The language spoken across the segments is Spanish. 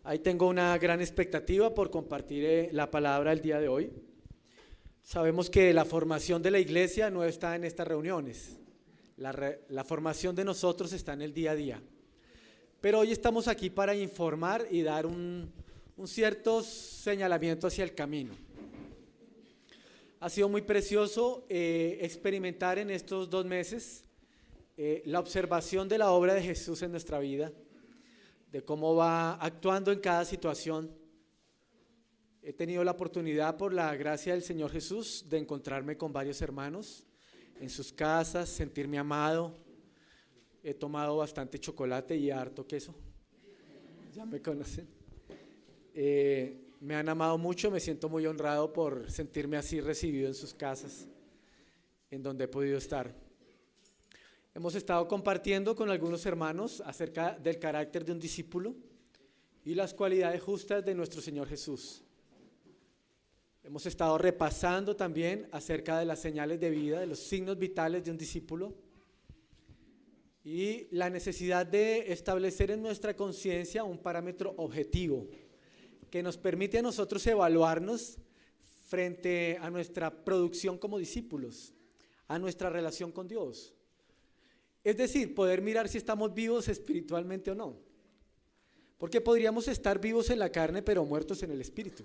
Ahí tengo una gran expectativa por compartir la palabra el día de hoy. Sabemos que la formación de la iglesia no está en estas reuniones. La formación de nosotros está en el día a día. Pero hoy estamos aquí para informar y dar un cierto señalamiento hacia el camino. Ha sido muy precioso experimentar en estos 2 meses la observación de la obra de Jesús en nuestra vida, de cómo va actuando en cada situación. He tenido la oportunidad, por la gracia del Señor Jesús, de encontrarme con varios hermanos en sus casas, sentirme amado. He tomado bastante chocolate y harto queso, ya me conocen. Me han amado mucho, me siento muy honrado por sentirme así recibido en sus casas, en donde he podido estar. Hemos estado compartiendo con algunos hermanos acerca del carácter de un discípulo y las cualidades justas de nuestro Señor Jesús. Hemos estado repasando también acerca de las señales de vida, de los signos vitales de un discípulo y la necesidad de establecer en nuestra conciencia un parámetro objetivo que nos permite a nosotros evaluarnos frente a nuestra producción como discípulos, a nuestra relación con Dios. Es decir, poder mirar si estamos vivos espiritualmente o no. Porque podríamos estar vivos en la carne, pero muertos en el espíritu.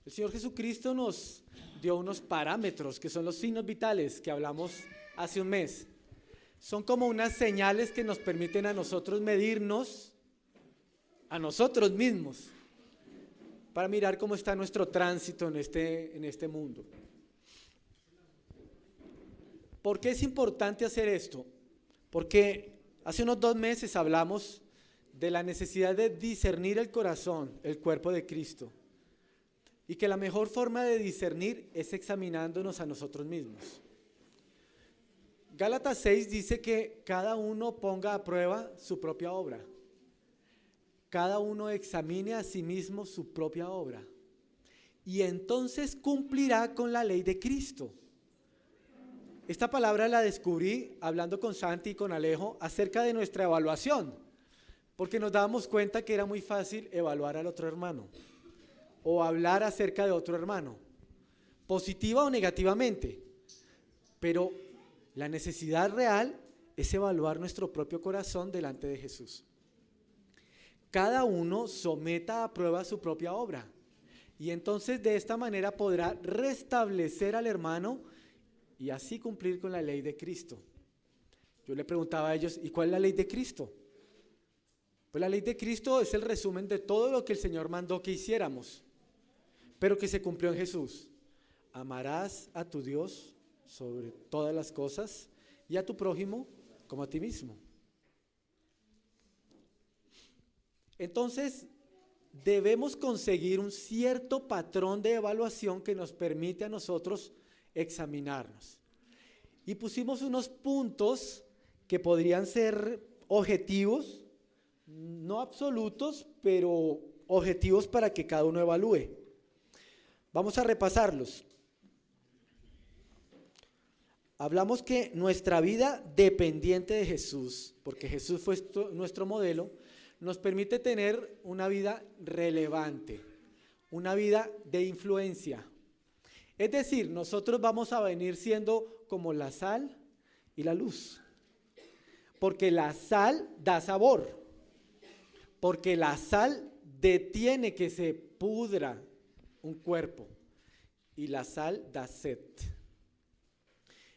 El Señor Jesucristo nos dio unos parámetros, que son los signos vitales, que hablamos hace un mes. Son como unas señales que nos permiten a nosotros medirnos, a nosotros mismos, para mirar cómo está nuestro tránsito en este mundo. ¿Por qué es importante hacer esto? Porque hace unos 2 meses hablamos de la necesidad de discernir el corazón, el cuerpo de Cristo, y que la mejor forma de discernir es examinándonos a nosotros mismos. Gálatas 6 dice que cada uno ponga a prueba su propia obra, cada uno examine a sí mismo su propia obra, y entonces cumplirá con la ley de Cristo. Esta palabra la descubrí hablando con Santi y con Alejo acerca de nuestra evaluación, porque nos dábamos cuenta que era muy fácil evaluar al otro hermano o hablar acerca de otro hermano, positiva o negativamente, pero la necesidad real es evaluar nuestro propio corazón delante de Jesús. Cada uno someta a prueba su propia obra y entonces de esta manera podrá restablecer al hermano y así cumplir con la ley de Cristo. Yo le preguntaba a ellos, ¿y cuál es la ley de Cristo? Pues la ley de Cristo es el resumen de todo lo que el Señor mandó que hiciéramos, pero que se cumplió en Jesús. Amarás a tu Dios sobre todas las cosas y a tu prójimo como a ti mismo. Entonces, debemos conseguir un cierto patrón de evaluación que nos permite a nosotros examinarnos. Y pusimos unos puntos que podrían ser objetivos, no absolutos, pero objetivos para que cada uno evalúe. Vamos a repasarlos. Hablamos que nuestra vida dependiente de Jesús, porque Jesús fue nuestro modelo, nos permite tener una vida relevante, una vida de influencia. Es decir, nosotros vamos a venir siendo como la sal y la luz, porque la sal da sabor, porque la sal detiene que se pudra un cuerpo y la sal da sed.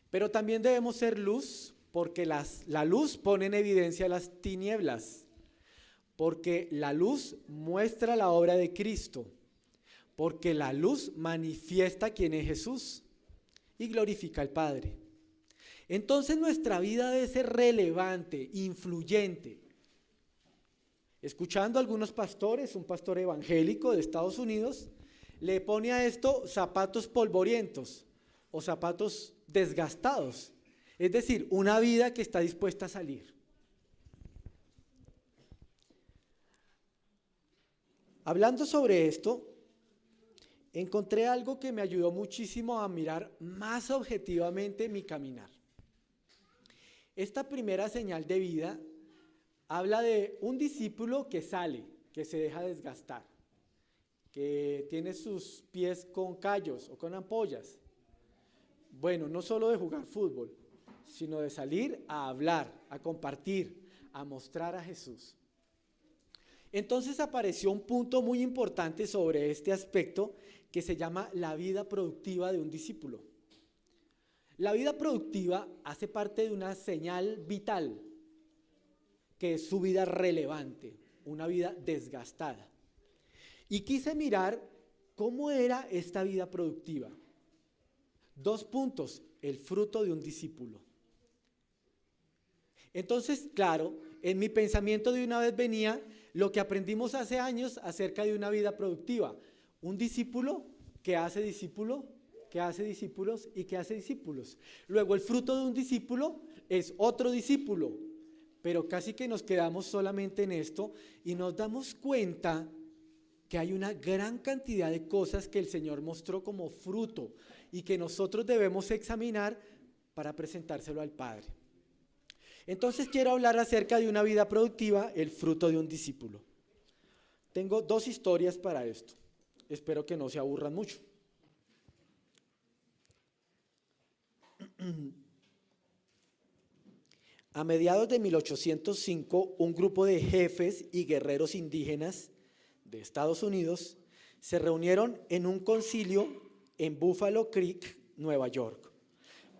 Pero también debemos ser luz, porque la luz pone en evidencia las tinieblas, porque la luz muestra la obra de Cristo, porque la luz manifiesta quién es Jesús y glorifica al Padre. Entonces nuestra vida debe ser relevante, influyente. Escuchando a algunos pastores, un pastor evangélico de Estados Unidos, le pone a esto zapatos polvorientos o zapatos desgastados. Es decir, una vida que está dispuesta a salir. Hablando sobre esto, encontré algo que me ayudó muchísimo a mirar más objetivamente mi caminar. Esta primera señal de vida Habla de un discípulo que sale, que se deja desgastar, que tiene sus pies con callos o con ampollas. Bueno, no solo de jugar fútbol, sino de salir a hablar, a compartir, a mostrar a Jesús. Entonces apareció un punto muy importante sobre este aspecto que se llama la vida productiva de un discípulo. La vida productiva hace parte de una señal vital, que es su vida relevante, una vida desgastada. Y quise mirar cómo era esta vida productiva. 2 puntos, el fruto de un discípulo. Entonces, claro, en mi pensamiento de una vez venía lo que aprendimos hace años acerca de una vida productiva. Un discípulo que hace discípulo, que hace discípulos y que hace discípulos. Luego el fruto de un discípulo es otro discípulo, pero casi que nos quedamos solamente en esto y nos damos cuenta que hay una gran cantidad de cosas que el Señor mostró como fruto y que nosotros debemos examinar para presentárselo al Padre. Entonces quiero hablar acerca de una vida productiva, el fruto de un discípulo. Tengo 2 historias para esto. Espero que no se aburran mucho. A mediados de 1805, un grupo de jefes y guerreros indígenas de Estados Unidos se reunieron en un concilio en Buffalo Creek, Nueva York,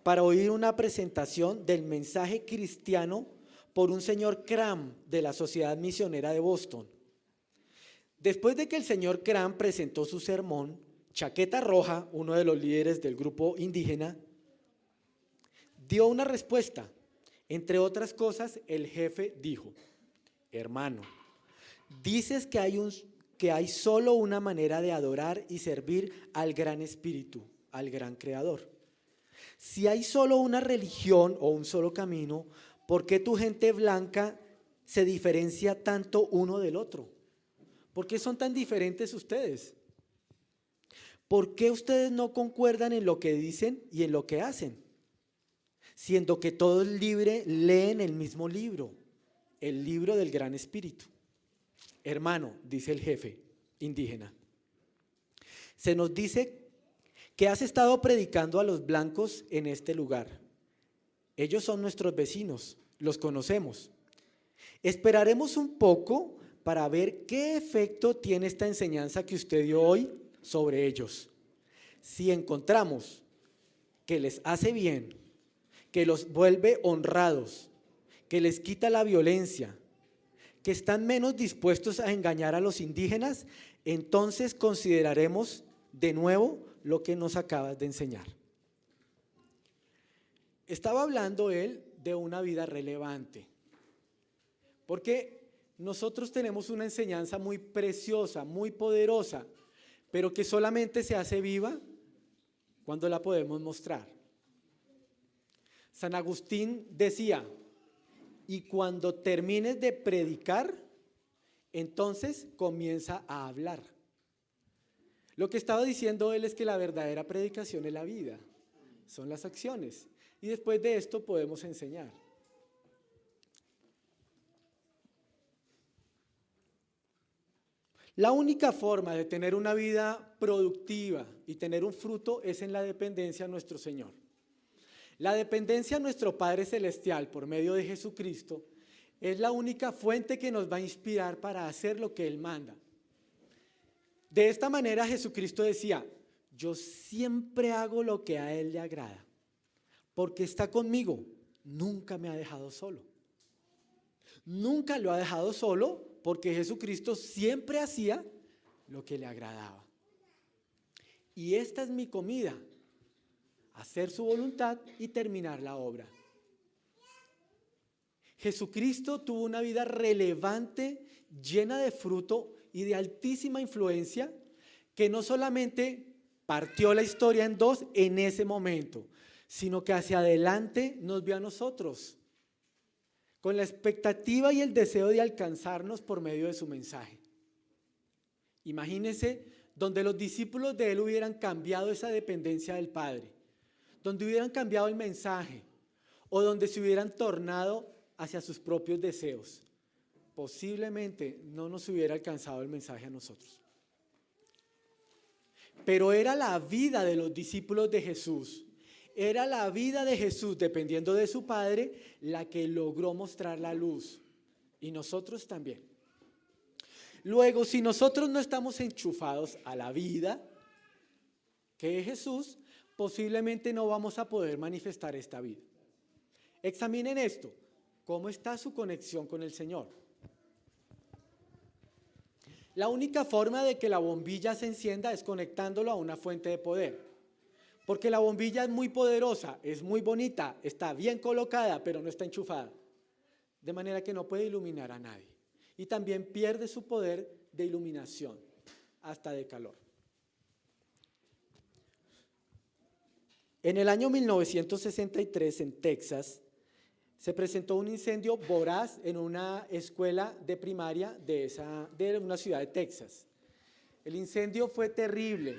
para oír una presentación del mensaje cristiano por un señor Cram de la Sociedad Misionera de Boston. Después de que el señor Cram presentó su sermón, Chaqueta Roja, uno de los líderes del grupo indígena, dio una respuesta. Entre otras cosas, el jefe dijo: hermano, dices que hay solo una manera de adorar y servir al gran Espíritu, al gran Creador. Si hay solo una religión o un solo camino, ¿por qué tu gente blanca se diferencia tanto uno del otro? ¿Por qué son tan diferentes ustedes? ¿Por qué ustedes no concuerdan en lo que dicen y en lo que hacen? Siendo que todos leen el mismo libro, el libro del gran Espíritu. Hermano, dice el jefe indígena, se nos dice que has estado predicando a los blancos en este lugar. Ellos son nuestros vecinos, los conocemos. Esperaremos un poco para ver qué efecto tiene esta enseñanza que usted dio hoy sobre ellos. Si encontramos que les hace bien, que los vuelve honrados, que les quita la violencia, que están menos dispuestos a engañar a los indígenas, entonces consideraremos de nuevo lo que nos acabas de enseñar. Estaba hablando él de una vida relevante, porque nosotros tenemos una enseñanza muy preciosa, muy poderosa, pero que solamente se hace viva cuando la podemos mostrar. San Agustín decía: y cuando termines de predicar, entonces comienza a hablar. Lo que estaba diciendo él es que la verdadera predicación es la vida, son las acciones, y después de esto podemos enseñar. La única forma de tener una vida productiva y tener un fruto es en la dependencia a nuestro Señor. La dependencia a nuestro Padre Celestial por medio de Jesucristo es la única fuente que nos va a inspirar para hacer lo que Él manda. De esta manera Jesucristo decía: yo siempre hago lo que a Él le agrada, porque está conmigo, nunca me ha dejado solo. Nunca lo ha dejado solo, porque Jesucristo siempre hacía lo que le agradaba. Y esta es mi comida: hacer su voluntad y terminar la obra. Jesucristo tuvo una vida relevante, llena de fruto y de altísima influencia, que no solamente partió la historia en 2 en ese momento, sino que hacia adelante nos vio a nosotros, con la expectativa y el deseo de alcanzarnos por medio de su mensaje. Imagínense donde los discípulos de Él hubieran cambiado esa dependencia del Padre, donde hubieran cambiado el mensaje o donde se hubieran tornado hacia sus propios deseos. posiblemente no nos hubiera alcanzado el mensaje a nosotros. Pero era la vida de los discípulos de Jesús, era la vida de Jesús, dependiendo de su Padre, la que logró mostrar la luz. Y nosotros también. Luego, si nosotros no estamos enchufados a la vida que es Jesús, posiblemente no vamos a poder manifestar esta vida. Examinen esto. ¿Cómo está su conexión con el Señor? La única forma de que la bombilla se encienda es conectándolo a una fuente de poder. Porque la bombilla es muy poderosa, es muy bonita, está bien colocada, pero no está enchufada. De manera que no puede iluminar a nadie. Y también pierde su poder de iluminación, hasta de calor. En el año 1963, en Texas, se presentó un incendio voraz en una escuela de primaria de una ciudad de Texas. El incendio fue terrible,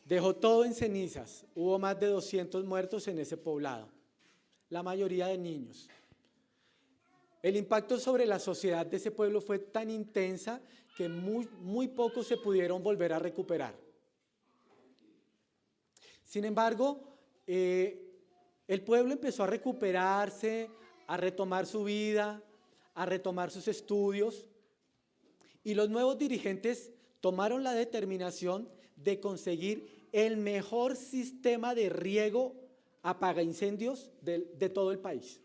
dejó todo en cenizas, hubo más de 200 muertos en ese poblado, la mayoría de niños. El impacto sobre la sociedad de ese pueblo fue tan intensa que muy pocos se pudieron volver a recuperar. Sin embargo, el pueblo empezó a recuperarse, a retomar su vida, a retomar sus estudios, y los nuevos dirigentes tomaron la determinación de conseguir el mejor sistema de riego apagaincendios de todo el país.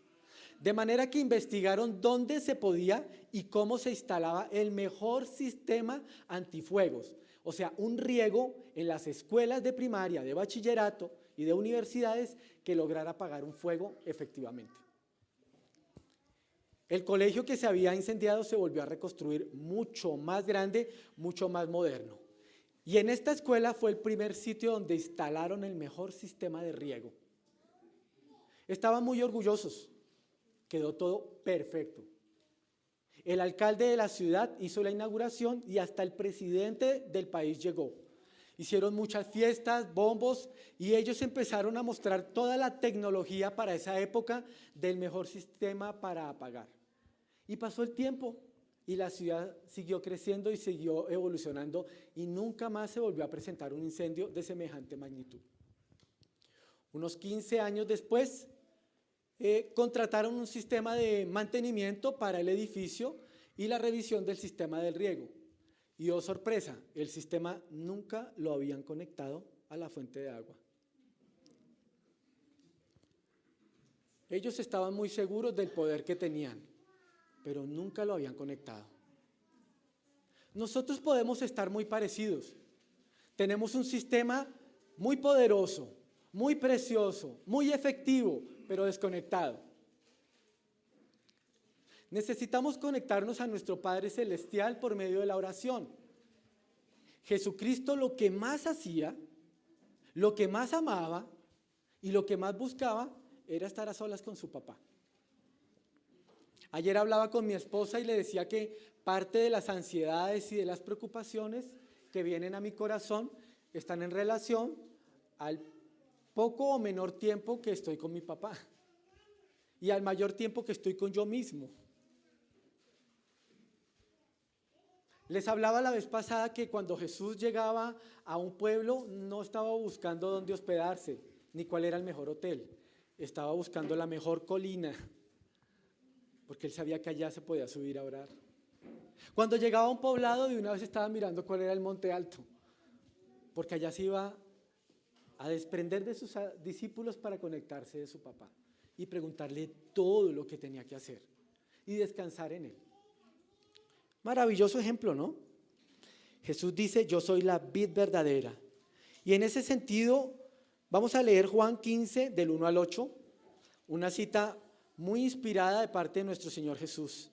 De manera que investigaron dónde se podía y cómo se instalaba el mejor sistema antifuegos. O sea, un riego en las escuelas de primaria, de bachillerato y de universidades que lograra apagar un fuego efectivamente. El colegio que se había incendiado se volvió a reconstruir mucho más grande, mucho más moderno. Y en esta escuela fue el primer sitio donde instalaron el mejor sistema de riego. Estaban muy orgullosos. Quedó todo perfecto. El alcalde de la ciudad hizo la inauguración y hasta el presidente del país llegó. Hicieron muchas fiestas, bombos, y ellos empezaron a mostrar toda la tecnología para esa época del mejor sistema para apagar. Y pasó el tiempo y la ciudad siguió creciendo y siguió evolucionando y nunca más se volvió a presentar un incendio de semejante magnitud. Unos 15 años después, contrataron un sistema de mantenimiento para el edificio y la revisión del sistema del riego. Y oh sorpresa, el sistema nunca lo habían conectado a la fuente de agua. Ellos estaban muy seguros del poder que tenían, pero nunca lo habían conectado. Nosotros podemos estar muy parecidos. Tenemos un sistema muy poderoso, muy precioso, muy efectivo, pero desconectado. Necesitamos conectarnos a nuestro Padre Celestial por medio de la oración. Jesucristo lo que más hacía, lo que más amaba y lo que más buscaba era estar a solas con su papá. Ayer hablaba con mi esposa y le decía que parte de las ansiedades y de las preocupaciones que vienen a mi corazón están en relación al poco o menor tiempo que estoy con mi papá y al mayor tiempo que estoy con yo mismo. Les hablaba la vez pasada que cuando Jesús llegaba a un pueblo no estaba buscando dónde hospedarse ni cuál era el mejor hotel, estaba buscando la mejor colina porque él sabía que allá se podía subir a orar. Cuando llegaba a un poblado de una vez estaba mirando cuál era el monte alto porque allá se iba a desprender de sus discípulos para conectarse de su papá y preguntarle todo lo que tenía que hacer y descansar en él. Maravilloso ejemplo, ¿no? Jesús dice, yo soy la vid verdadera. Y en ese sentido, vamos a leer Juan 15, del 1 al 8, una cita muy inspirada de parte de nuestro Señor Jesús.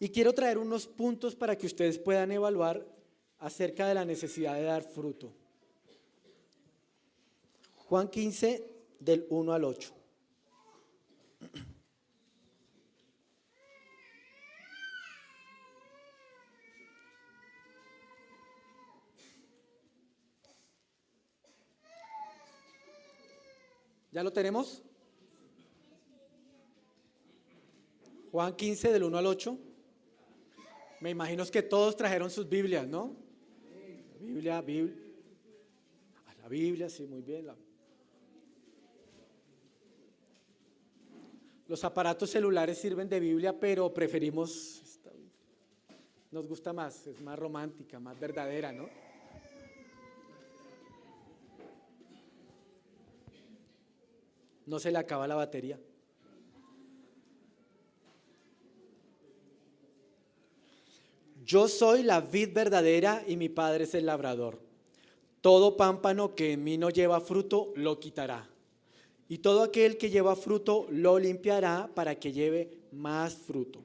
Y quiero traer unos puntos para que ustedes puedan evaluar acerca de la necesidad de dar fruto. Juan 15, del 1 al 8. ¿Ya lo tenemos? Juan 15 del 1 al 8. Me imagino que todos trajeron sus Biblias, ¿no? Biblia. La Biblia, sí, muy bien. Los aparatos celulares sirven de Biblia, pero preferimos, nos gusta más, es más romántica, más verdadera, ¿no? No se le acaba la batería. Yo soy la vid verdadera y mi Padre es el labrador. Todo pámpano que en mí no lleva fruto, lo quitará. Y todo aquel que lleva fruto, lo limpiará para que lleve más fruto.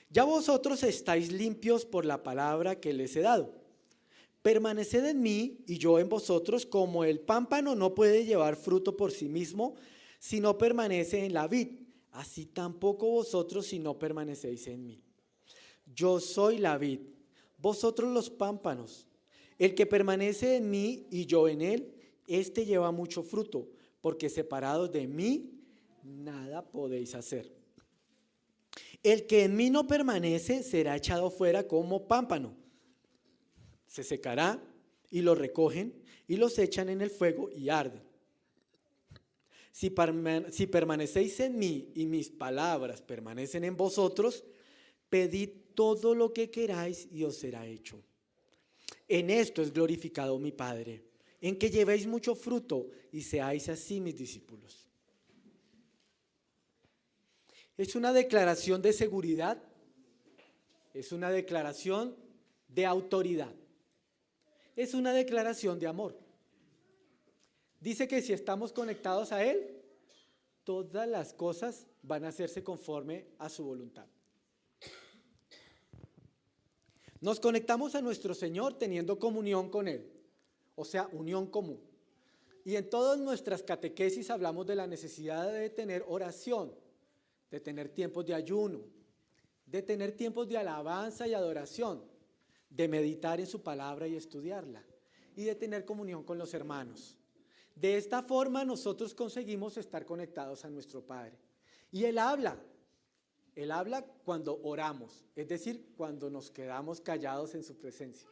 Ya vosotros estáis limpios por la palabra que les he dado. Permaneced en mí y yo en vosotros, como el pámpano no puede llevar fruto por sí mismo, si no permanece en la vid. Así tampoco vosotros si no permanecéis en mí. Yo soy la vid, vosotros los pámpanos. El que permanece en mí y yo en él, éste lleva mucho fruto, porque separados de mí, nada podéis hacer. El que en mí no permanece será echado fuera como pámpano. Se secará y lo recogen y los echan en el fuego y arden. Si permanecéis en mí y mis palabras permanecen en vosotros, pedid todo lo que queráis y os será hecho. En esto es glorificado mi Padre, en que llevéis mucho fruto y seáis así mis discípulos. Es una declaración de seguridad, es una declaración de autoridad, es una declaración de amor. Dice que si estamos conectados a Él, todas las cosas van a hacerse conforme a su voluntad. Nos conectamos a nuestro Señor teniendo comunión con Él, o sea, unión común. Y en todas nuestras catequesis hablamos de la necesidad de tener oración, de tener tiempos de ayuno, de tener tiempos de alabanza y adoración, de meditar en su palabra y estudiarla, y de tener comunión con los hermanos. De esta forma nosotros conseguimos estar conectados a nuestro Padre. Y Él habla cuando oramos, es decir, cuando nos quedamos callados en su presencia.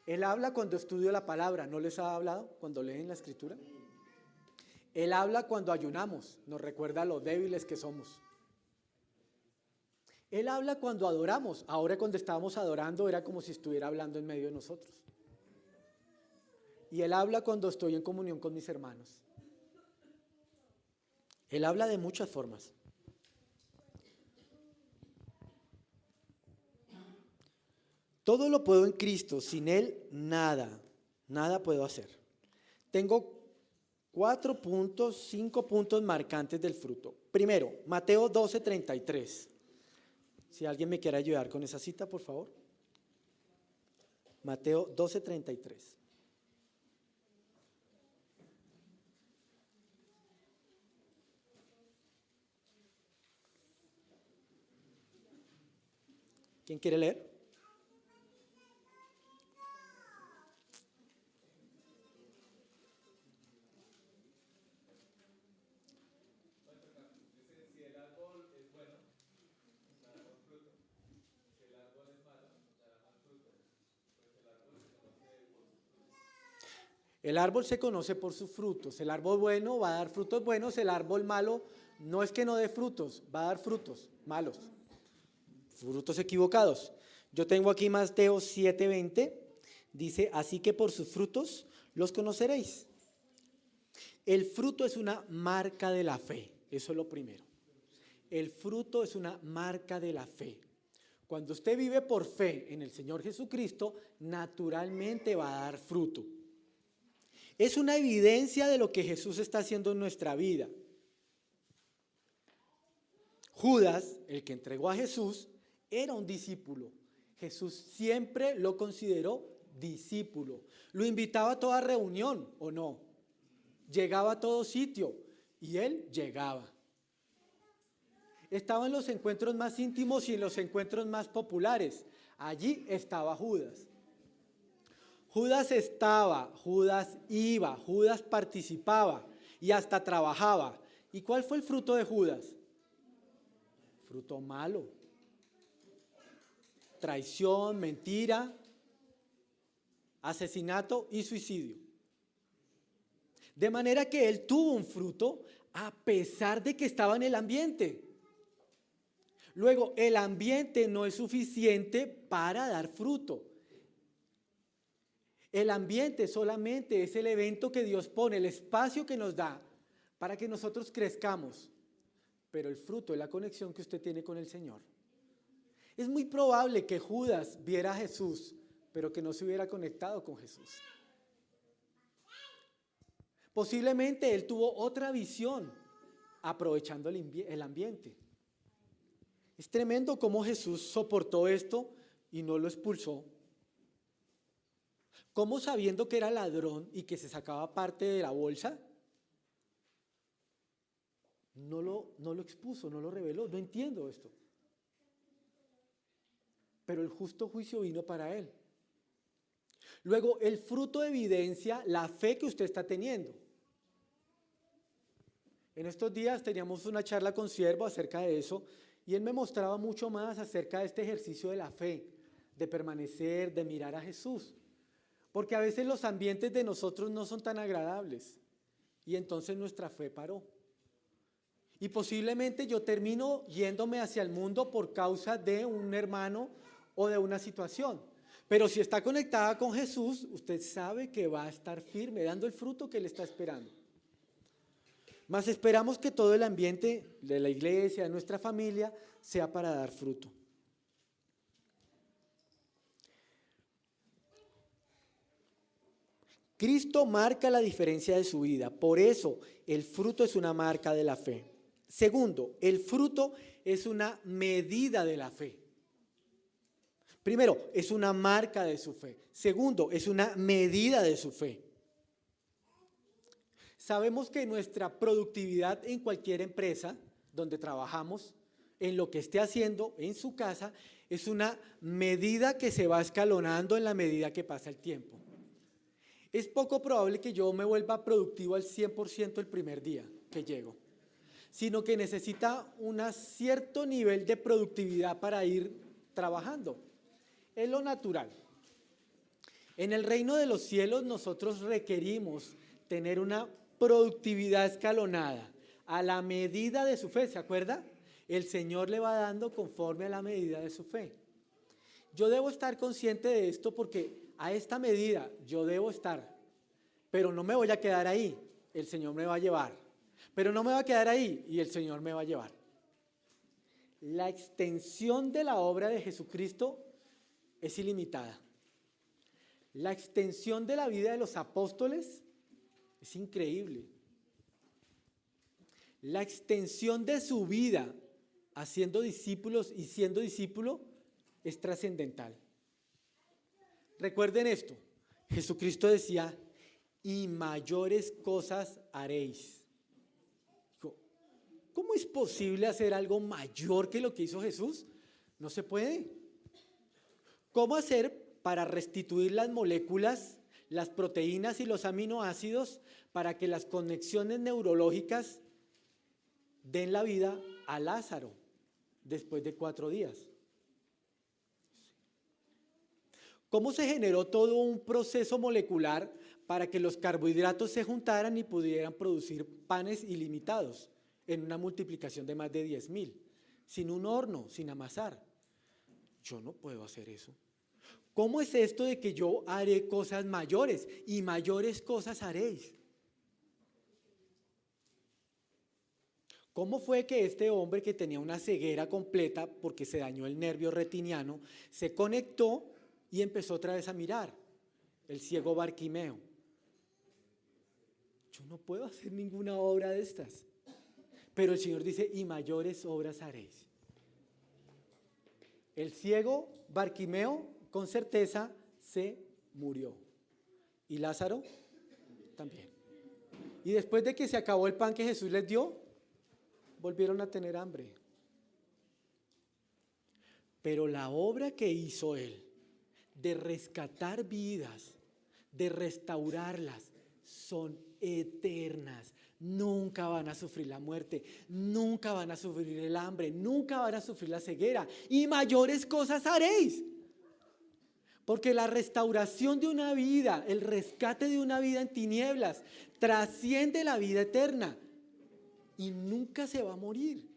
Él habla cuando estudio la palabra, ¿no les ha hablado cuando leen la escritura? Él habla cuando ayunamos, nos recuerda lo débiles que somos. Él habla cuando adoramos, ahora cuando estábamos adorando era como si estuviera hablando en medio de nosotros. Y Él habla cuando estoy en comunión con mis hermanos. Él habla de muchas formas. Todo lo puedo en Cristo, sin Él nada puedo hacer. Tengo 5 puntos marcantes del fruto. Primero, Mateo 12:33. Si alguien me quiere ayudar con esa cita, por favor. Mateo 12:33. ¿Quién quiere leer? El árbol se conoce por sus frutos. El árbol bueno va a dar frutos buenos, el árbol malo no es que no dé frutos, va a dar frutos malos, frutos equivocados. Yo tengo aquí Mateo 7:20, dice, así que por sus frutos los conoceréis. El fruto es una marca de la fe, eso es lo primero. El fruto es una marca de la fe. Cuando usted vive por fe en el Señor Jesucristo, naturalmente va a dar fruto. Es una evidencia de lo que Jesús está haciendo en nuestra vida. Judas, el que entregó a Jesús, era un discípulo. Jesús siempre lo consideró discípulo. Lo invitaba a toda reunión, ¿o no? Llegaba a todo sitio y él llegaba. Estaba en los encuentros más íntimos y en los encuentros más populares. Allí estaba Judas. Judas estaba, Judas iba, Judas participaba y hasta trabajaba. ¿Y cuál fue el fruto de Judas? Fruto malo. Traición, mentira, asesinato y suicidio. De manera que él tuvo un fruto a pesar de que estaba en el ambiente. Luego, el ambiente no es suficiente para dar fruto. El ambiente solamente es el evento que Dios pone, el espacio que nos da para que nosotros crezcamos. Pero el fruto es la conexión que usted tiene con el Señor. Es muy probable que Judas viera a Jesús, pero que no se hubiera conectado con Jesús. Posiblemente él tuvo otra visión, aprovechando el ambiente. Es tremendo cómo Jesús soportó esto y no lo expulsó. Cómo, sabiendo que era ladrón y que se sacaba parte de la bolsa, no lo expuso, no lo reveló. No entiendo esto. Pero el justo juicio vino para él. Luego, el fruto evidencia la fe que usted está teniendo. En estos días teníamos una charla con Siervo acerca de eso y él me mostraba mucho más acerca de este ejercicio de la fe, de permanecer, de mirar a Jesús. Porque a veces los ambientes de nosotros no son tan agradables y entonces nuestra fe paró. Y posiblemente yo termino yéndome hacia el mundo por causa de un hermano o de una situación. Pero si está conectada con Jesús, usted sabe que va a estar firme, dando el fruto que Él está esperando. Mas esperamos que todo el ambiente de la iglesia, de nuestra familia, sea para dar fruto. Cristo marca la diferencia de su vida, por eso el fruto es una marca de la fe. Segundo, el fruto es una medida de la fe. Primero, es una marca de su fe. Segundo, es una medida de su fe. Sabemos que nuestra productividad en cualquier empresa donde trabajamos, en lo que esté haciendo en su casa, es una medida que se va escalonando en la medida que pasa el tiempo. Es poco probable que yo me vuelva productivo al 100% el primer día que llego, sino que necesita un cierto nivel de productividad para ir trabajando. Es lo natural. En el reino de los cielos nosotros requerimos tener una productividad escalonada a la medida de su fe, ¿se acuerda? El Señor le va dando conforme a la medida de su fe. Yo debo estar consciente de esto porque a esta medida yo debo estar, pero no me voy a quedar ahí, el Señor me va a llevar. Pero no me va a quedar ahí y el Señor me va a llevar. La extensión de la obra de Jesucristo es ilimitada. La extensión de la vida de los apóstoles es increíble. La extensión de su vida haciendo discípulos y siendo discípulo es trascendental. Recuerden esto, Jesucristo decía, y mayores cosas haréis. ¿Cómo es posible hacer algo mayor que lo que hizo Jesús? No se puede. ¿Cómo hacer para restituir las moléculas, las proteínas y los aminoácidos para que las conexiones neurológicas den la vida a Lázaro después de 4 días? ¿Cómo se generó todo un proceso molecular para que los carbohidratos se juntaran y pudieran producir panes ilimitados en una multiplicación de más de 10,000? Sin un horno, sin amasar. Yo no puedo hacer eso. ¿Cómo es esto de que yo haré cosas mayores y mayores cosas haréis? ¿Cómo fue que este hombre que tenía una ceguera completa porque se dañó el nervio retiniano, se conectó y empezó otra vez a mirar? El ciego Bartimeo. Yo no puedo hacer ninguna obra de estas. Pero el Señor dice, y mayores obras haréis. El ciego Bartimeo con certeza se murió. Y Lázaro también. Y después de que se acabó el pan que Jesús les dio, volvieron a tener hambre. Pero la obra que hizo Él, de rescatar vidas, de restaurarlas, son eternas, nunca van a sufrir la muerte, nunca van a sufrir el hambre, nunca van a sufrir la ceguera, y mayores cosas haréis. Porque la restauración de una vida, el rescate de una vida en tinieblas, trasciende la vida eterna y nunca se va a morir.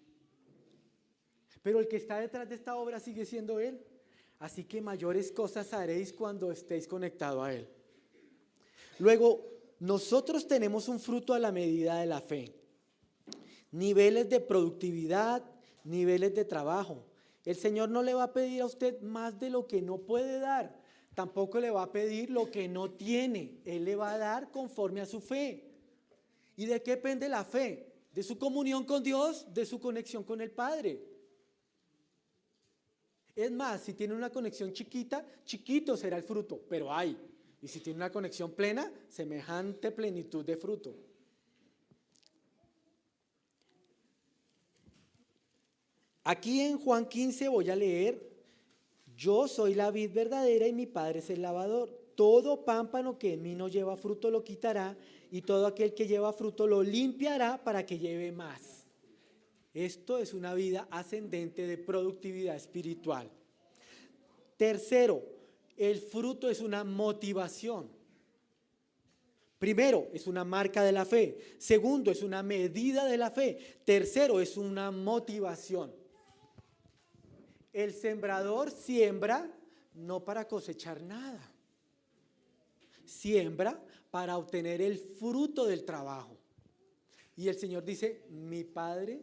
Pero el que está detrás de esta obra sigue siendo Él. Así que mayores cosas haréis cuando estéis conectados a Él. Luego, nosotros tenemos un fruto a la medida de la fe. Niveles de productividad, niveles de trabajo. El Señor no le va a pedir a usted más de lo que no puede dar. Tampoco le va a pedir lo que no tiene. Él le va a dar conforme a su fe. ¿Y de qué depende la fe? De su comunión con Dios, de su conexión con el Padre. Es más, si tiene una conexión chiquita, chiquito será el fruto, pero hay. Y si tiene una conexión plena, semejante plenitud de fruto. Aquí en Juan 15 voy a leer: yo soy la vid verdadera y mi Padre es el labrador. Todo pámpano que en mí no lleva fruto lo quitará, y todo aquel que lleva fruto lo limpiará para que lleve más. Esto es una vida ascendente de productividad espiritual. Tercero, el fruto es una motivación. Primero, es una marca de la fe. Segundo, es una medida de la fe. Tercero, es una motivación. El sembrador siembra no para cosechar nada. Siembra para obtener el fruto del trabajo. Y el Señor dice: mi Padre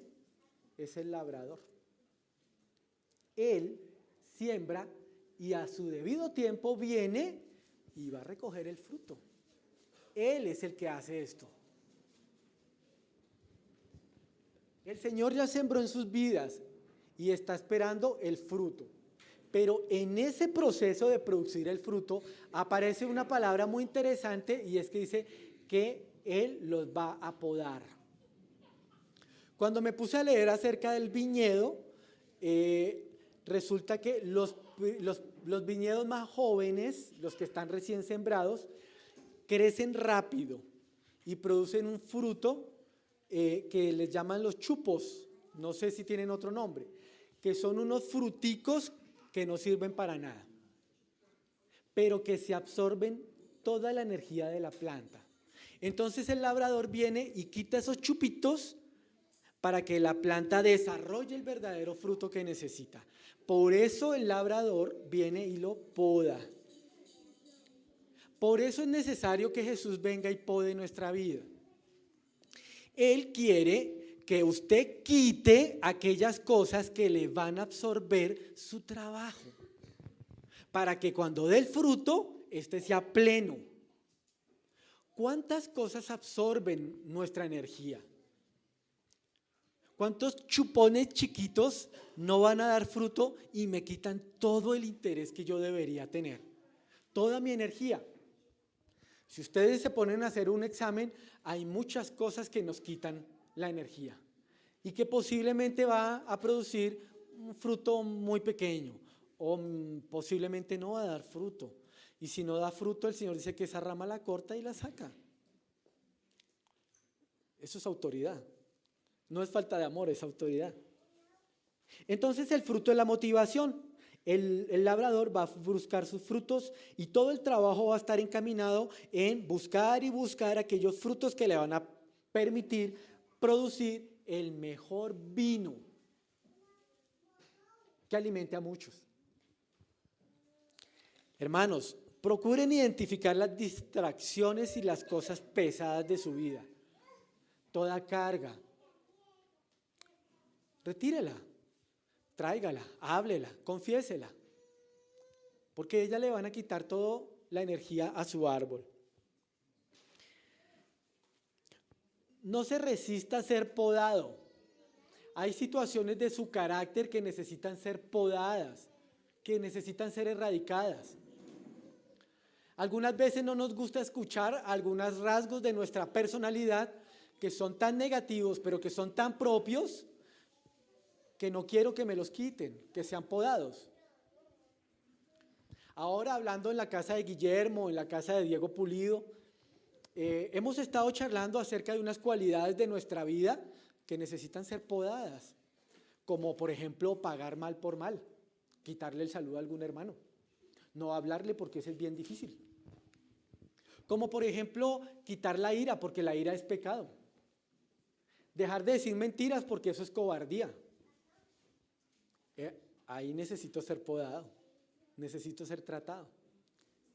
es el labrador. Él siembra y a su debido tiempo viene y va a recoger el fruto. Él es el que hace esto. El Señor ya sembró en sus vidas y está esperando el fruto. Pero en ese proceso de producir el fruto aparece una palabra muy interesante, y es que dice que Él los va a podar. Cuando me puse a leer acerca del viñedo, resulta que los viñedos más jóvenes, los que están recién sembrados, crecen rápido y producen un fruto que les llaman los chupos. No sé si tienen otro nombre, que son unos fruticos que no sirven para nada, pero que se absorben toda la energía de la planta. Entonces el labrador viene y quita esos chupitos para que la planta desarrolle el verdadero fruto que necesita. Por eso el labrador viene y lo poda. Por eso es necesario que Jesús venga y pode nuestra vida. Él quiere que usted quite aquellas cosas que le van a absorber su trabajo, para que cuando dé el fruto, este sea pleno. ¿Cuántas cosas absorben nuestra energía? ¿Cuántos chupones chiquitos no van a dar fruto y me quitan todo el interés que yo debería tener? Toda mi energía. Si ustedes se ponen a hacer un examen, hay muchas cosas que nos quitan la energía y que posiblemente va a producir un fruto muy pequeño, o posiblemente no va a dar fruto. Y si no da fruto, el Señor dice que esa rama la corta y la saca. Eso es autoridad. No es falta de amor, es autoridad. Entonces el fruto es la motivación. El labrador va a buscar sus frutos y todo el trabajo va a estar encaminado en buscar y buscar aquellos frutos que le van a permitir producir el mejor vino que alimente a muchos. Hermanos, procuren identificar las distracciones y las cosas pesadas de su vida. Toda carga, retírela, tráigala, háblela, confiésela, porque ella le van a quitar toda la energía a su árbol. No se resista a ser podado. Hay situaciones de su carácter que necesitan ser podadas, que necesitan ser erradicadas. Algunas veces no nos gusta escuchar algunos rasgos de nuestra personalidad que son tan negativos, pero que son tan propios, que no quiero que me los quiten, que sean podados. Ahora, hablando en la casa de Guillermo, en la casa de Diego Pulido, Hemos estado charlando acerca de unas cualidades de nuestra vida que necesitan ser podadas, como por ejemplo pagar mal por mal, quitarle el saludo a algún hermano, no hablarle porque ese es bien difícil. Como por ejemplo quitar la ira porque la ira es pecado, dejar de decir mentiras porque eso es cobardía. Ahí necesito ser podado, necesito ser tratado.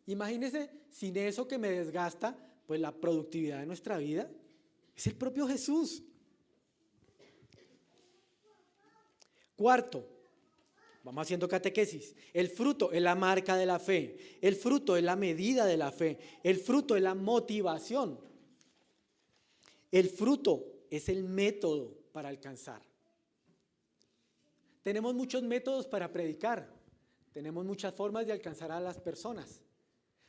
Imagínense, sin eso que me desgasta, pues la productividad de nuestra vida es el propio Jesús. Cuarto, vamos haciendo catequesis. El fruto es la marca de la fe. El fruto es la medida de la fe. El fruto es la motivación. El fruto es el método para alcanzar. Tenemos muchos métodos para predicar. Tenemos muchas formas de alcanzar a las personas.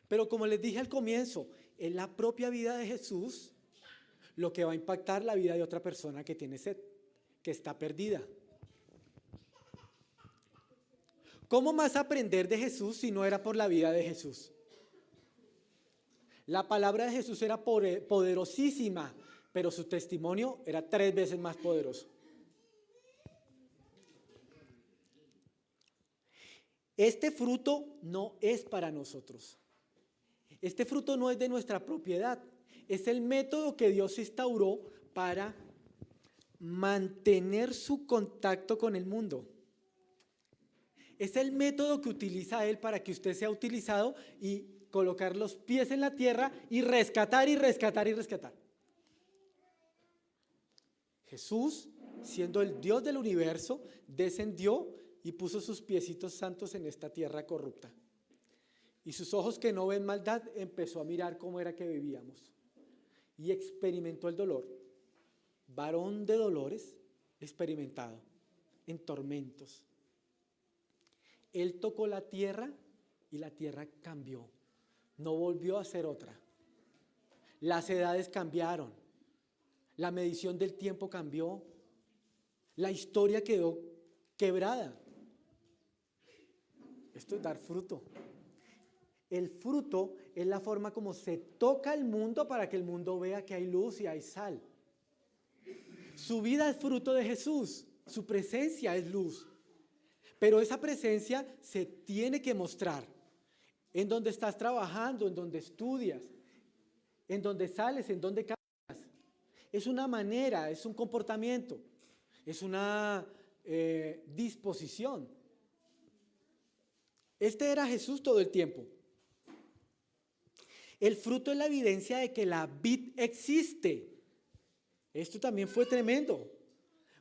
Pero como les dije al comienzo, es la propia vida de Jesús lo que va a impactar la vida de otra persona que tiene sed, que está perdida. ¿Cómo más aprender de Jesús si no era por la vida de Jesús? La palabra de Jesús era poderosísima, pero su testimonio era 3 veces más poderoso. Este fruto no es para nosotros. Este fruto no es de nuestra propiedad. Es el método que Dios instauró para mantener su contacto con el mundo. Es el método que utiliza Él para que usted sea utilizado y colocar los pies en la tierra y rescatar y rescatar y rescatar. Jesús, siendo el Dios del universo, descendió y puso sus piecitos santos en esta tierra corrupta. Y sus ojos que no ven maldad empezó a mirar cómo era que vivíamos. Y experimentó el dolor. Varón de dolores, experimentado, en tormentos. Él tocó la tierra y la tierra cambió. No volvió a ser otra. Las edades cambiaron. La medición del tiempo cambió. La historia quedó quebrada. Esto es dar fruto. El fruto es la forma como se toca el mundo para que el mundo vea que hay luz y hay sal. Su vida es fruto de Jesús, su presencia es luz. Pero esa presencia se tiene que mostrar en donde estás trabajando, en donde estudias, en donde sales, en donde caminas. Es una manera, es un comportamiento, es una disposición. Este era Jesús todo el tiempo. El fruto es la evidencia de que la vid existe. Esto también fue tremendo,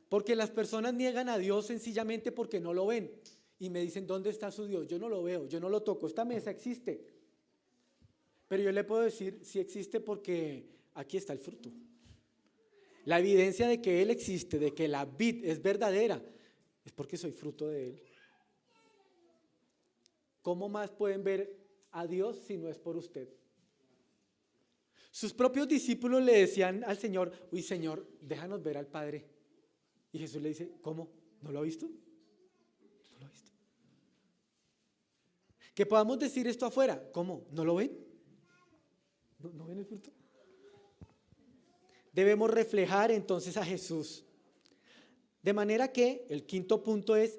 porque las personas niegan a Dios sencillamente porque no lo ven. Y me dicen, ¿dónde está su Dios? Yo no lo veo, yo no lo toco, esta mesa existe. Pero yo le puedo decir, sí existe porque aquí está el fruto. La evidencia de que Él existe, de que la vid es verdadera, es porque soy fruto de Él. ¿Cómo más pueden ver a Dios si no es por usted? Sus propios discípulos le decían al Señor, uy Señor, déjanos ver al Padre. Y Jesús le dice, ¿cómo? ¿No lo ha visto? ¿No lo ha visto? Que podamos decir esto afuera, ¿cómo? ¿No lo ven? ¿No ven el fruto? Debemos reflejar entonces a Jesús. De manera que el quinto punto es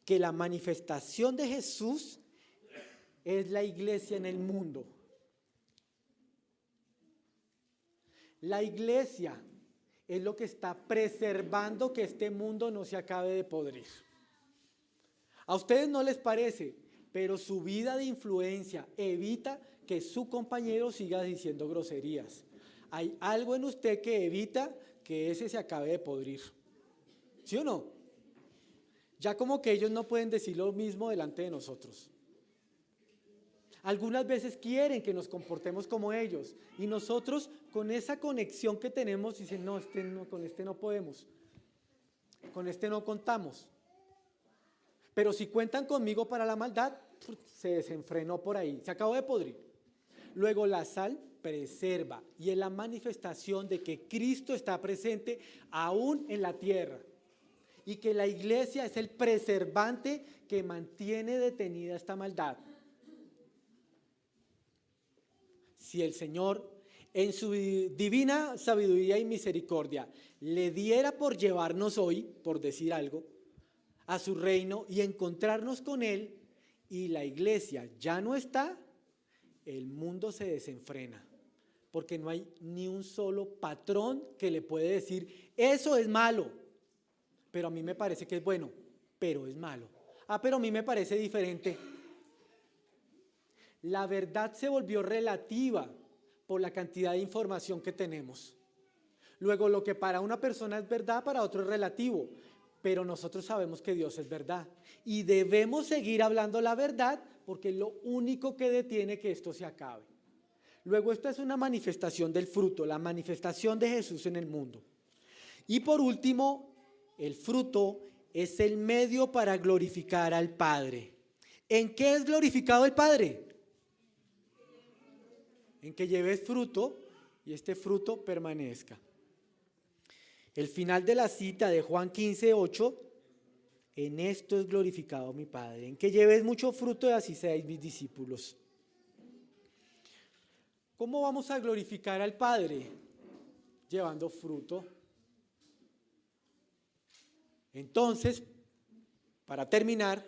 que la manifestación de Jesús es la iglesia en el mundo. La iglesia es lo que está preservando que este mundo no se acabe de podrir. A ustedes no les parece, pero su vida de influencia evita que su compañero siga diciendo groserías. Hay algo en usted que evita que ese se acabe de podrir. ¿Sí o no? Ya como que ellos no pueden decir lo mismo delante de nosotros. Algunas veces quieren que nos comportemos como ellos y nosotros con esa conexión que tenemos dicen, no, con este no podemos, con este no contamos. Pero si cuentan conmigo para la maldad, se desenfrenó por ahí, se acabó de podrir. Luego la sal preserva y es la manifestación de que Cristo está presente aún en la tierra y que la iglesia es el preservante que mantiene detenida esta maldad. Si el Señor en su divina sabiduría y misericordia, le diera por llevarnos hoy, por decir algo, a su reino y encontrarnos con Él, y la iglesia ya no está, el mundo se desenfrena, porque no hay ni un solo patrón que le puede decir, eso es malo, pero a mí me parece que es bueno, pero es malo. Pero a mí me parece diferente. La verdad se volvió relativa por la cantidad de información que tenemos. Luego, lo que para una persona es verdad, para otro es relativo. Pero nosotros sabemos que Dios es verdad. Y debemos seguir hablando la verdad porque es lo único que detiene que esto se acabe. Luego, esto es una manifestación del fruto, la manifestación de Jesús en el mundo. Y por último, el fruto es el medio para glorificar al Padre. ¿En qué es glorificado el Padre? En que lleves fruto y este fruto permanezca. El final de la cita de Juan 15:8, en esto es glorificado mi Padre, en que lleves mucho fruto y así seáis mis discípulos. ¿Cómo vamos a glorificar al Padre? Llevando fruto. Entonces, para terminar,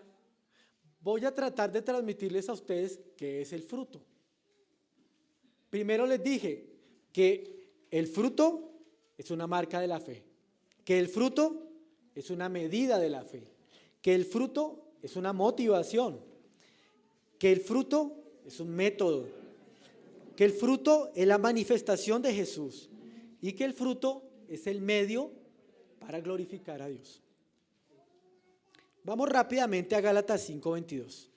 voy a tratar de transmitirles a ustedes qué es el fruto. Primero les dije que el fruto es una marca de la fe, que el fruto es una medida de la fe, que el fruto es una motivación, que el fruto es un método, que el fruto es la manifestación de Jesús y que el fruto es el medio para glorificar a Dios. Vamos rápidamente a Gálatas 5:22.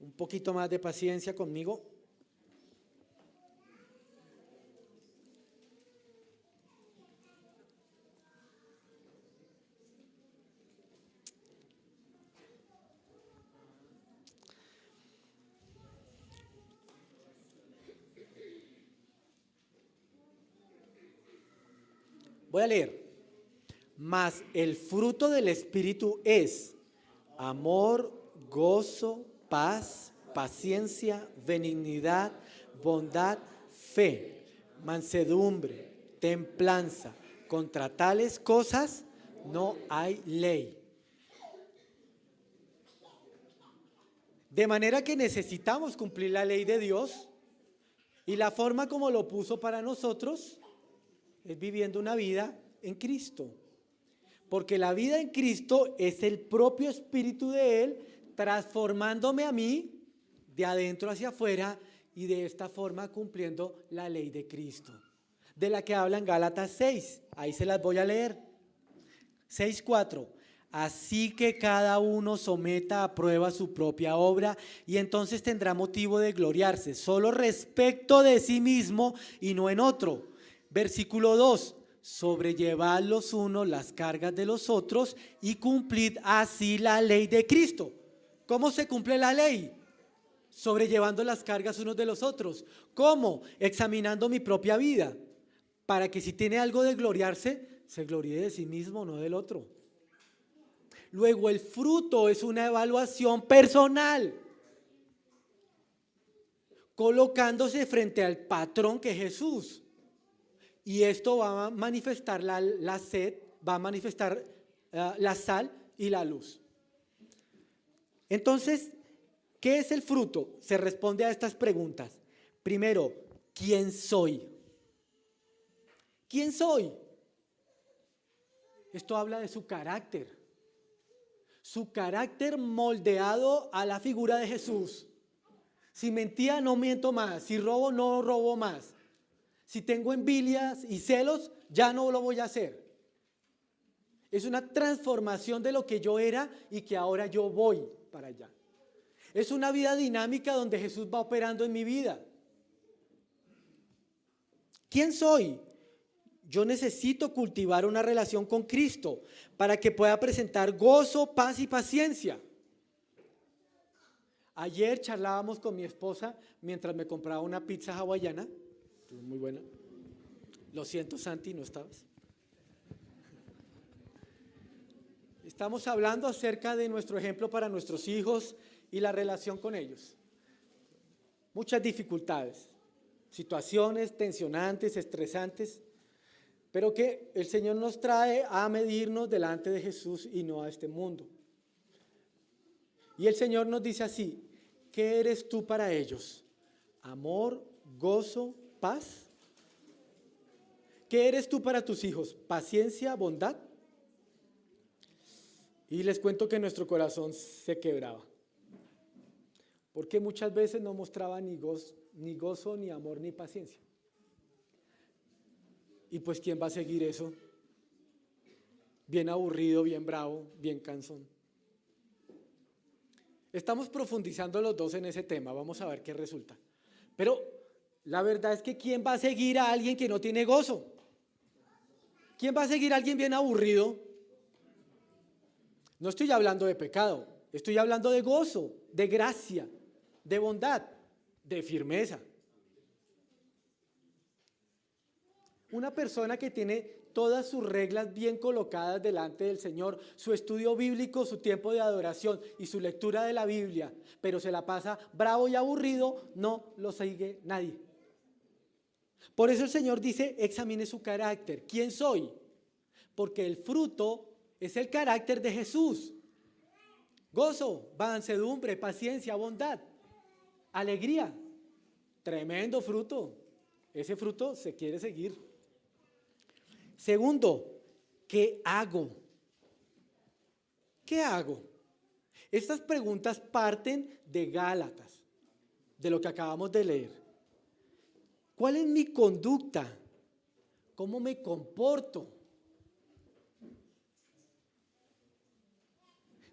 Un poquito más de paciencia conmigo. Voy a leer. Mas el fruto del Espíritu es amor, gozo, paz, paciencia, benignidad, bondad, fe, mansedumbre, templanza. Contra tales cosas no hay ley. De manera que necesitamos cumplir la ley de Dios y la forma como lo puso para nosotros es viviendo una vida en Cristo. Porque la vida en Cristo es el propio Espíritu de Él transformándome a mí de adentro hacia afuera y de esta forma cumpliendo la ley de Cristo, de la que habla en Gálatas 6. Ahí se las voy a leer. 6:4. Así que cada uno someta a prueba su propia obra y entonces tendrá motivo de gloriarse solo respecto de sí mismo y no en otro. Versículo 2. Sobrellevad los unos las cargas de los otros y cumplid así la ley de Cristo. ¿Cómo se cumple la ley? Sobrellevando las cargas unos de los otros. ¿Cómo? Examinando mi propia vida, para que si tiene algo de gloriarse, se gloríe de sí mismo, no del otro. Luego el fruto es una evaluación personal, colocándose frente al patrón que es Jesús. Y esto va a manifestar la sed, va a manifestar la sal y la luz. Entonces, ¿qué es el fruto? Se responde a estas preguntas. Primero, ¿quién soy? ¿Quién soy? Esto habla de su carácter. Su carácter moldeado a la figura de Jesús. Si mentía, no miento más. Si robo, no robo más. Si tengo envidias y celos, ya no lo voy a hacer. Es una transformación de lo que yo era y que ahora yo voy para allá. Es una vida dinámica donde Jesús va operando en mi vida. ¿Quién soy? Yo necesito cultivar una relación con Cristo para que pueda presentar gozo, paz y paciencia. Ayer charlábamos con mi esposa mientras me compraba una pizza hawaiana. Muy buena. Lo siento, Santi, no estabas. Estamos hablando acerca de nuestro ejemplo para nuestros hijos y la relación con ellos. Muchas dificultades. situaciones tensionantes, estresantes, pero que el Señor nos trae a medirnos delante de Jesús y no a este mundo. Y el Señor nos dice así: ¿qué eres tú para ellos? ¿Amor, gozo, paz? ¿Qué eres tú para tus hijos? ¿Paciencia, bondad? Y les cuento que nuestro corazón se quebraba, porque muchas veces no mostraba ni gozo, ni amor, ni paciencia. Y pues ¿quién va a seguir eso? Bien aburrido, bien bravo, bien cansón. Estamos profundizando los dos en ese tema, vamos a ver qué resulta. Pero la verdad es que ¿quién va a seguir a alguien que no tiene gozo? ¿Quién va a seguir a alguien bien aburrido? No estoy hablando de pecado, estoy hablando de gozo, de gracia, de bondad, de firmeza. Una persona que tiene todas sus reglas bien colocadas delante del Señor, su estudio bíblico, su tiempo de adoración y su lectura de la Biblia, pero se la pasa bravo y aburrido, no lo sigue nadie. Por eso el Señor dice: examine su carácter. ¿Quién soy? Porque el fruto es el carácter de Jesús. Gozo, mansedumbre, paciencia, bondad, alegría. Tremendo fruto. Ese fruto se quiere seguir. Segundo, ¿qué hago? ¿Qué hago? Estas preguntas parten de Gálatas, de lo que acabamos de leer. ¿Cuál es mi conducta? ¿Cómo me comporto?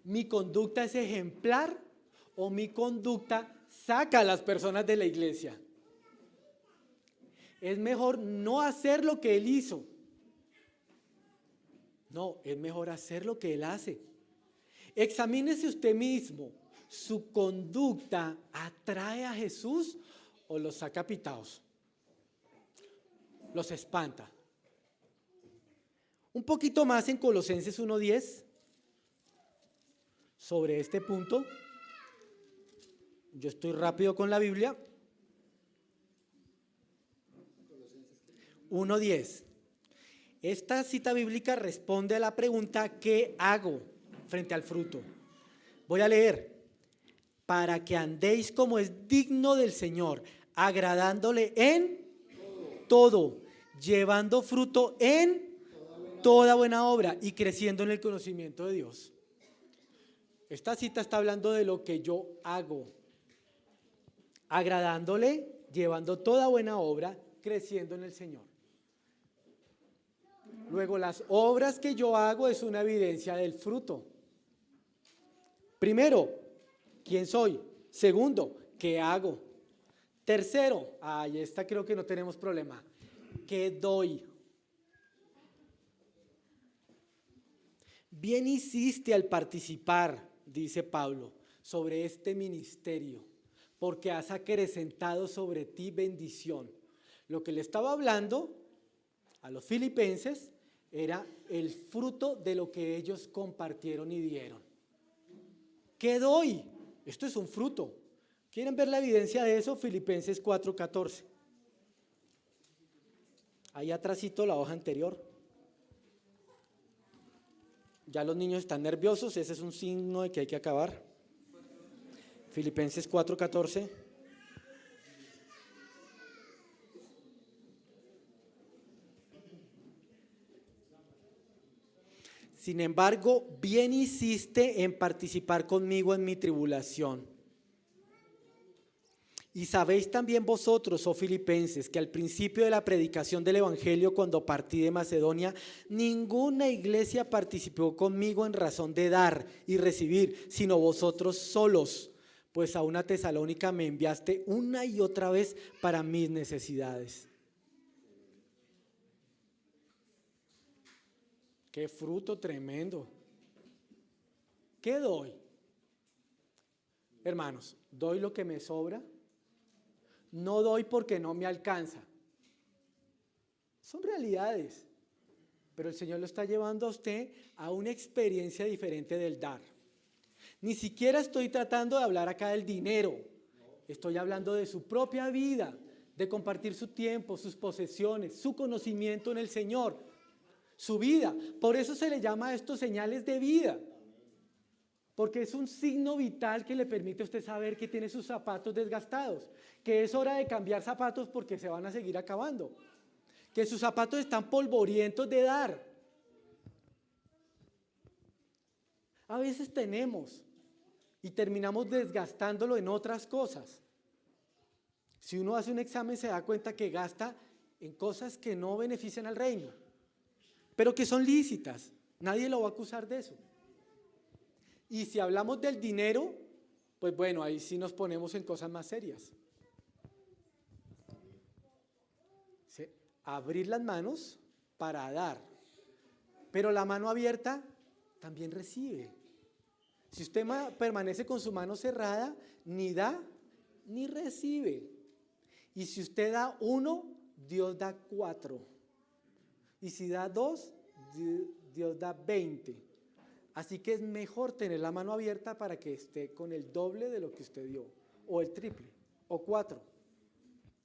¿Mi conducta es ejemplar o mi conducta saca a las personas de la iglesia? Es mejor no hacer lo que él hizo. No, es mejor hacer lo que él hace. Examínese usted mismo. ¿Su conducta atrae a Jesús o los saca pitados? Los espanta. Un poquito más en Colosenses 1:10 sobre este punto. Yo estoy rápido con la Biblia. 1:10. Esta cita bíblica responde a la pregunta: ¿qué hago frente al fruto? Voy a leer: para que andéis como es digno del Señor, agradándole en todo, llevando fruto en toda buena obra y creciendo en el conocimiento de Dios. Esta cita está hablando de lo que yo hago, agradándole, llevando toda buena obra, creciendo en el Señor. Luego, las obras que yo hago es una evidencia del fruto. Primero, ¿quién soy? Segundo, ¿qué hago? Tercero, esta creo que no tenemos problema. ¿Qué doy? Bien hiciste al participar, dice Pablo, sobre este ministerio, porque has acrecentado sobre ti bendición. Lo que le estaba hablando a los filipenses era el fruto de lo que ellos compartieron y dieron. ¿Qué doy? Esto es un fruto. ¿Quieren ver la evidencia de eso? Filipenses 4:14. Ahí atrásito la hoja anterior. Ya los niños están nerviosos, ese es un signo de que hay que acabar. Filipenses 4:14. Sin embargo, bien hiciste en participar conmigo en mi tribulación. Y sabéis también vosotros, oh filipenses, que al principio de la predicación del evangelio, cuando partí de Macedonia, ninguna iglesia participó conmigo en razón de dar y recibir, sino vosotros solos, pues a una Tesalónica me enviaste una y otra vez para mis necesidades. ¡Qué fruto tremendo! ¿Qué doy? Hermanos, ¿doy lo que me sobra? No doy porque no me alcanza. Son realidades, pero el Señor lo está llevando a usted a una experiencia diferente del dar. Ni siquiera estoy tratando de hablar acá del dinero, estoy hablando de su propia vida, de compartir su tiempo, sus posesiones, su conocimiento en el Señor, su vida. Por eso se le llama a estos señales de vida, porque es un signo vital que le permite a usted saber que tiene sus zapatos desgastados, que es hora de cambiar zapatos porque se van a seguir acabando, que sus zapatos están polvorientos de dar. A veces tenemos y terminamos desgastándolo en otras cosas. Si uno hace un examen se da cuenta que gasta en cosas que no benefician al reino, pero que son lícitas. Nadie lo va a acusar de eso. Y si hablamos del dinero, pues bueno, ahí sí nos ponemos en cosas más serias. ¿Sí? Abrir las manos para dar, pero la mano abierta también recibe. Si usted permanece con su mano cerrada, ni da ni recibe. Y si usted da 1, Dios da 4. Y si da 2, Dios da 20. Así que es mejor tener la mano abierta para que esté con el doble de lo que usted dio, o el triple, o 4,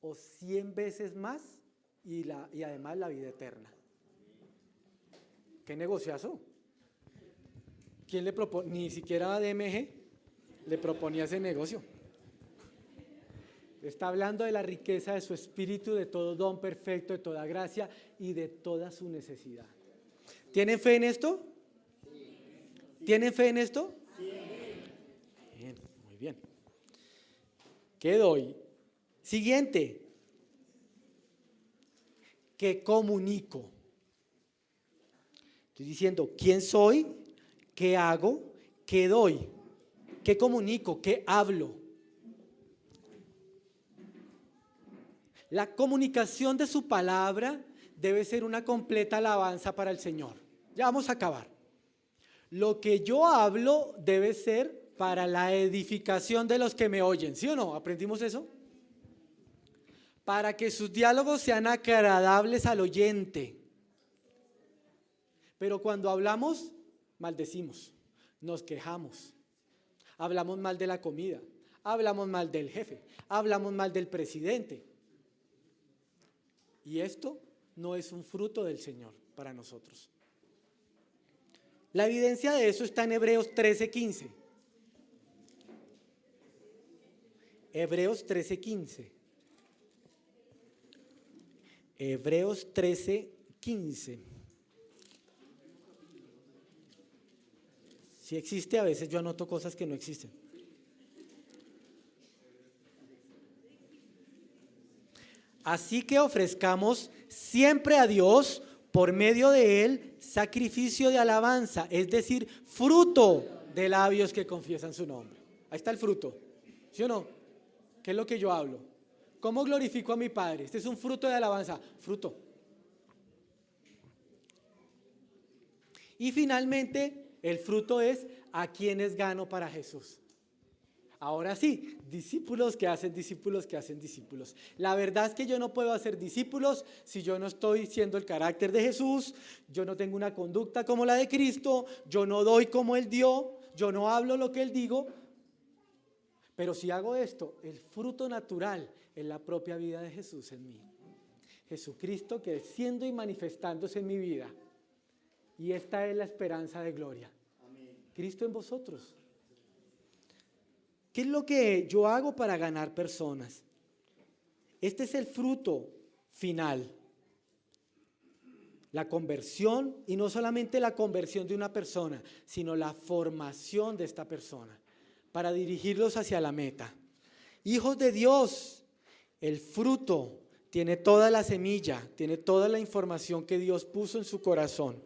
o 100 veces más y además la vida eterna. ¿Qué negociazo? ¿Quién le propone? Ni siquiera DMG le proponía ese negocio. Está hablando de la riqueza de su espíritu, de todo don perfecto, de toda gracia y de toda su necesidad. ¿Tienen fe en esto? ¿Tienen fe en esto? Bien, muy bien. ¿Qué doy? Siguiente. ¿Qué comunico? Estoy diciendo, ¿quién soy? ¿Qué hago? ¿Qué doy? ¿Qué comunico? ¿Qué hablo? La comunicación de su palabra debe ser una completa alabanza para el Señor. Ya vamos a acabar. Lo que yo hablo debe ser para la edificación de los que me oyen. ¿Sí o no? ¿Aprendimos eso? Para que sus diálogos sean agradables al oyente. Pero cuando hablamos, maldecimos, nos quejamos, hablamos mal de la comida, hablamos mal del jefe, hablamos mal del presidente. Y esto no es un fruto del Señor para nosotros. La evidencia de eso está en Hebreos 13:15. Hebreos 13:15. Hebreos 13:15. Si existe, a veces yo anoto cosas que no existen. Así que ofrezcamos siempre a Dios, por medio de Él, sacrificio de alabanza, es decir, fruto de labios que confiesan su nombre. Ahí está el fruto, ¿sí o no? ¿Qué es lo que yo hablo? ¿Cómo glorifico a mi Padre? Este es un fruto de alabanza, fruto. Y finalmente, el fruto es a quienes gano para Jesús. Ahora sí, discípulos que hacen discípulos que hacen discípulos. La verdad es que yo no puedo hacer discípulos si yo no estoy siendo el carácter de Jesús, yo no tengo una conducta como la de Cristo, yo no doy como Él dio, yo no hablo lo que Él digo. Pero si hago esto, el fruto natural es la propia vida de Jesús en mí. Jesucristo creciendo y manifestándose en mi vida. Y esta es la esperanza de gloria. Cristo en vosotros. ¿Qué es lo que yo hago para ganar personas? Este es el fruto final. La conversión, y no solamente la conversión de una persona, sino la formación de esta persona, para dirigirlos hacia la meta. Hijos de Dios, el fruto tiene toda la semilla, tiene toda la información que Dios puso en su corazón.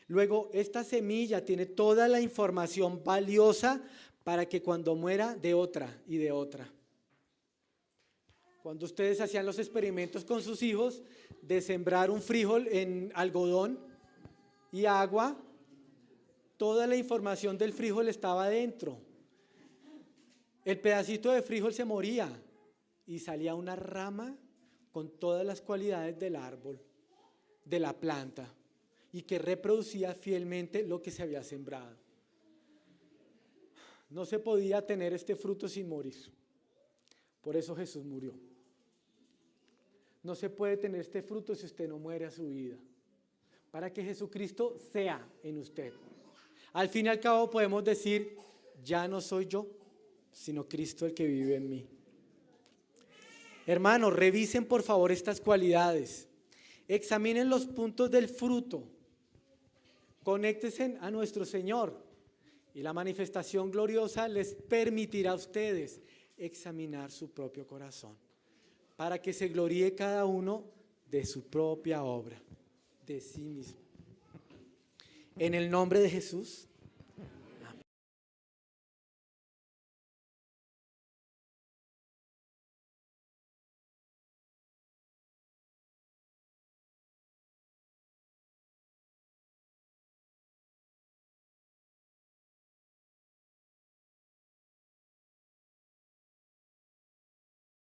Luego, esta semilla tiene toda la información valiosa para que cuando muera de otra y de otra. Cuando ustedes hacían los experimentos con sus hijos de sembrar un frijol en algodón y agua, toda la información del frijol estaba dentro. El pedacito de frijol se moría y salía una rama con todas las cualidades del árbol, de la planta, y que reproducía fielmente lo que se había sembrado. No se podía tener este fruto sin morir. Por eso Jesús murió. No se puede tener este fruto si usted no muere a su vida, para que Jesucristo sea en usted. Al fin y al cabo podemos decir, ya no soy yo, sino Cristo el que vive en mí. Hermanos, revisen por favor estas cualidades. Examinen los puntos del fruto. Conéctense a nuestro Señor. Y la manifestación gloriosa les permitirá a ustedes examinar su propio corazón, para que se gloríe cada uno de su propia obra, de sí mismo. En el nombre de Jesús.